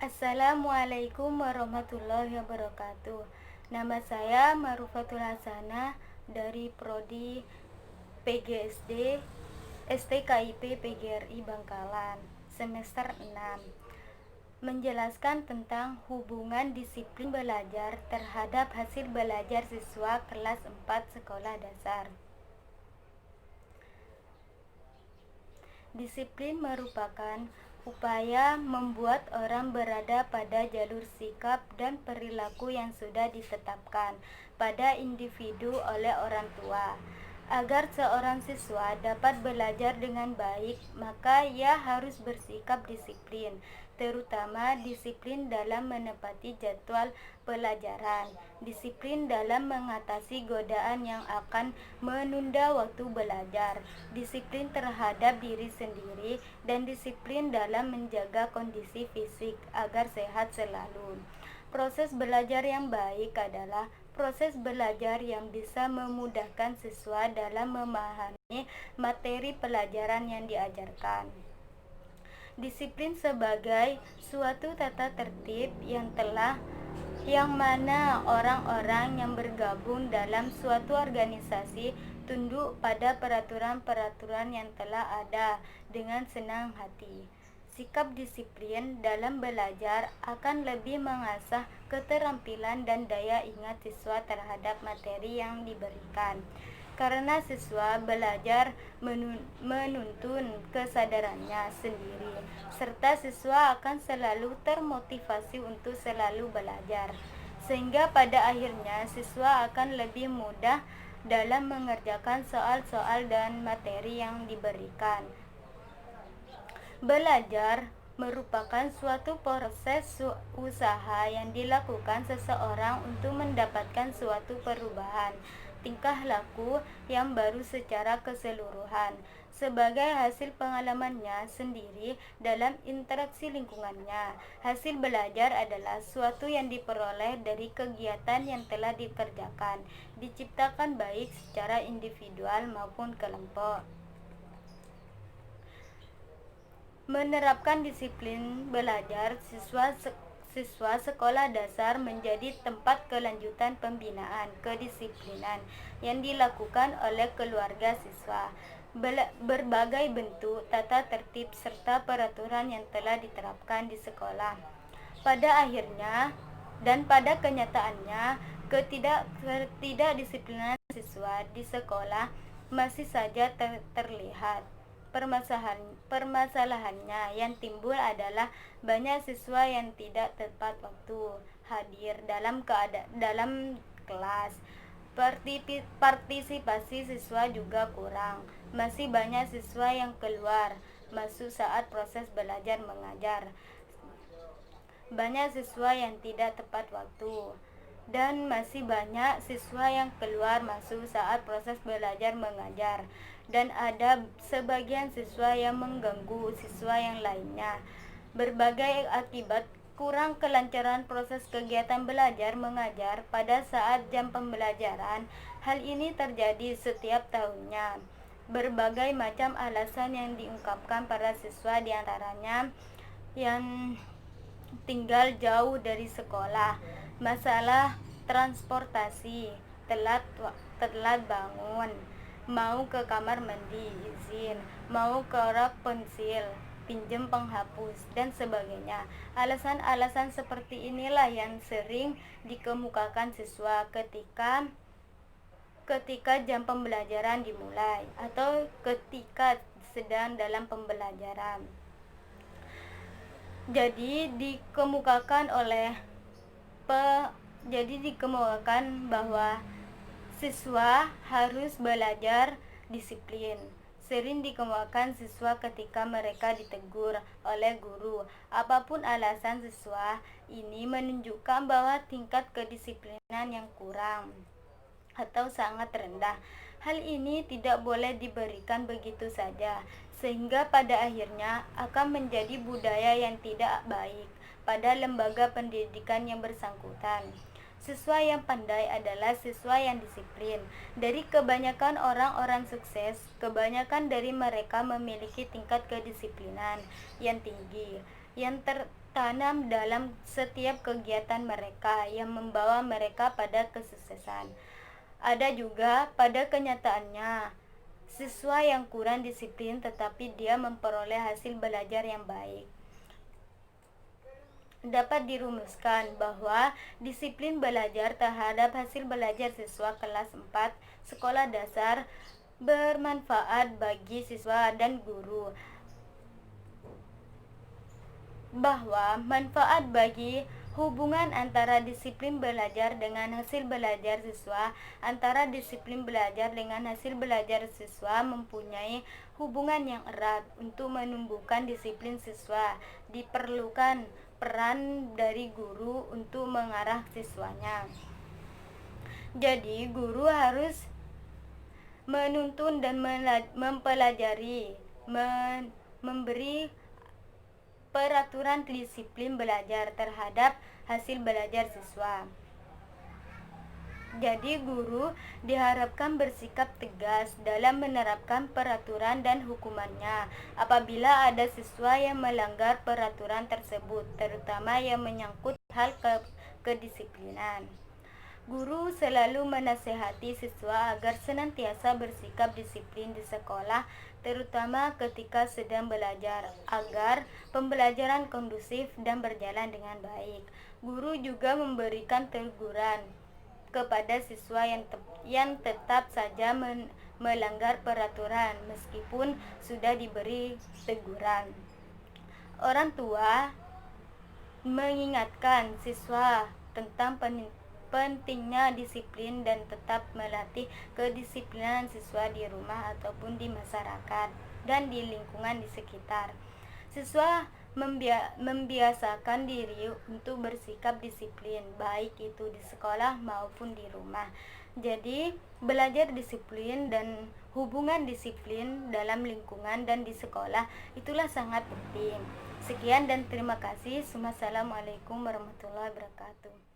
Assalamualaikum warahmatullahi wabarakatuh. Nama saya Marufatul Hasanah dari Prodi PGSD STKIP PGRI Bangkalan semester 6, menjelaskan tentang hubungan disiplin belajar terhadap hasil belajar siswa kelas 4 sekolah dasar. Disiplin merupakan upaya membuat orang berada pada jalur sikap dan perilaku yang sudah ditetapkan pada individu oleh orang tua. Agar seorang siswa dapat belajar dengan baik, maka ia harus bersikap disiplin, terutama disiplin dalam menepati jadwal pelajaran, disiplin dalam mengatasi godaan yang akan menunda waktu belajar, disiplin terhadap diri sendiri, dan disiplin dalam menjaga kondisi fisik agar sehat selalu. Proses belajar yang baik adalah proses belajar yang bisa memudahkan siswa dalam memahami materi pelajaran yang diajarkan. Disiplin sebagai suatu tata tertib yang mana orang-orang yang bergabung dalam suatu organisasi tunduk pada peraturan-peraturan yang telah ada dengan senang hati. Sikap disiplin dalam belajar akan lebih mengasah keterampilan dan daya ingat siswa terhadap materi yang diberikan. Karena siswa belajar menuntun kesadarannya sendiri, serta siswa akan selalu termotivasi untuk selalu belajar, sehingga pada akhirnya siswa akan lebih mudah dalam mengerjakan soal-soal dan materi yang diberikan. Belajar merupakan suatu proses usaha yang dilakukan seseorang untuk mendapatkan suatu perubahan tingkah laku yang baru secara keseluruhan sebagai hasil pengalamannya sendiri dalam interaksi lingkungannya. Hasil belajar adalah suatu yang diperoleh dari kegiatan yang telah dikerjakan, diciptakan baik secara individual maupun kelompok. Menerapkan disiplin belajar siswa sekolah dasar menjadi tempat kelanjutan pembinaan kedisiplinan yang dilakukan oleh keluarga siswa. Berbagai bentuk tata tertib serta peraturan yang telah diterapkan di sekolah. Pada akhirnya dan pada kenyataannya, ketidakdisiplinan siswa di sekolah masih saja terlihat. Permasalahannya yang timbul adalah banyak siswa yang tidak tepat waktu hadir dalam kelas. Partisipasi siswa juga kurang. Masih banyak siswa yang keluar masuk saat proses belajar mengajar. Banyak siswa yang tidak tepat waktu, dan masih banyak siswa yang keluar masuk saat proses belajar mengajar, dan ada sebagian siswa yang mengganggu siswa yang lainnya. Berbagai akibat kurang kelancaran proses kegiatan belajar mengajar pada saat jam pembelajaran. Hal ini terjadi setiap tahunnya. Berbagai macam alasan yang diungkapkan para siswa, diantaranya yang tinggal jauh dari sekolah, masalah transportasi, telat bangun, mau ke kamar mandi izin, mau korak pensil, pinjam penghapus, dan sebagainya. Alasan-alasan seperti inilah yang sering dikemukakan siswa ketika jam pembelajaran dimulai atau ketika sedang dalam pembelajaran. Jadi dikemukakan bahwa siswa harus belajar disiplin. Sering dikemukakan siswa ketika mereka ditegur oleh guru. Apapun alasan siswa ini menunjukkan bahwa tingkat kedisiplinan yang kurang atau sangat rendah. Hal ini tidak boleh diberikan begitu saja, sehingga pada akhirnya akan menjadi budaya yang tidak baik pada lembaga pendidikan yang bersangkutan. Siswa yang pandai adalah siswa yang disiplin. Dari kebanyakan orang-orang sukses, kebanyakan dari mereka memiliki tingkat kedisiplinan yang tinggi, yang tanam dalam setiap kegiatan mereka yang membawa mereka pada kesuksesan. Ada juga pada kenyataannya siswa yang kurang disiplin tetapi dia memperoleh hasil belajar yang baik. Dapat dirumuskan bahwa disiplin belajar terhadap hasil belajar siswa kelas 4 sekolah dasar bermanfaat bagi siswa dan guru. Bahwa manfaat bagi hubungan antara disiplin belajar dengan hasil belajar siswa, antara disiplin belajar dengan hasil belajar siswa mempunyai hubungan yang erat. Untuk menumbuhkan disiplin siswa, diperlukan peran dari guru untuk mengarah siswanya. Jadi, guru harus menuntun dan mempelajari, memberi peraturan disiplin belajar terhadap hasil belajar siswa. Jadi guru diharapkan bersikap tegas dalam menerapkan peraturan dan hukumannya apabila ada siswa yang melanggar peraturan tersebut, terutama yang menyangkut hal kedisiplinan. Guru selalu menasihati siswa agar senantiasa bersikap disiplin di sekolah, terutama ketika sedang belajar, agar pembelajaran kondusif dan berjalan dengan baik. Guru juga memberikan teguran kepada siswa yang tetap saja melanggar peraturan meskipun sudah diberi teguran. Orang tua mengingatkan siswa tentang pentingnya disiplin dan tetap melatih kedisiplinan siswa di rumah ataupun di masyarakat dan di lingkungan di sekitar. Siswa membiasakan diri untuk bersikap disiplin, baik itu di sekolah maupun di rumah. Jadi, belajar disiplin dan hubungan disiplin dalam lingkungan dan di sekolah itulah sangat penting. Sekian dan terima kasih. Wassalamualaikum warahmatullahi wabarakatuh.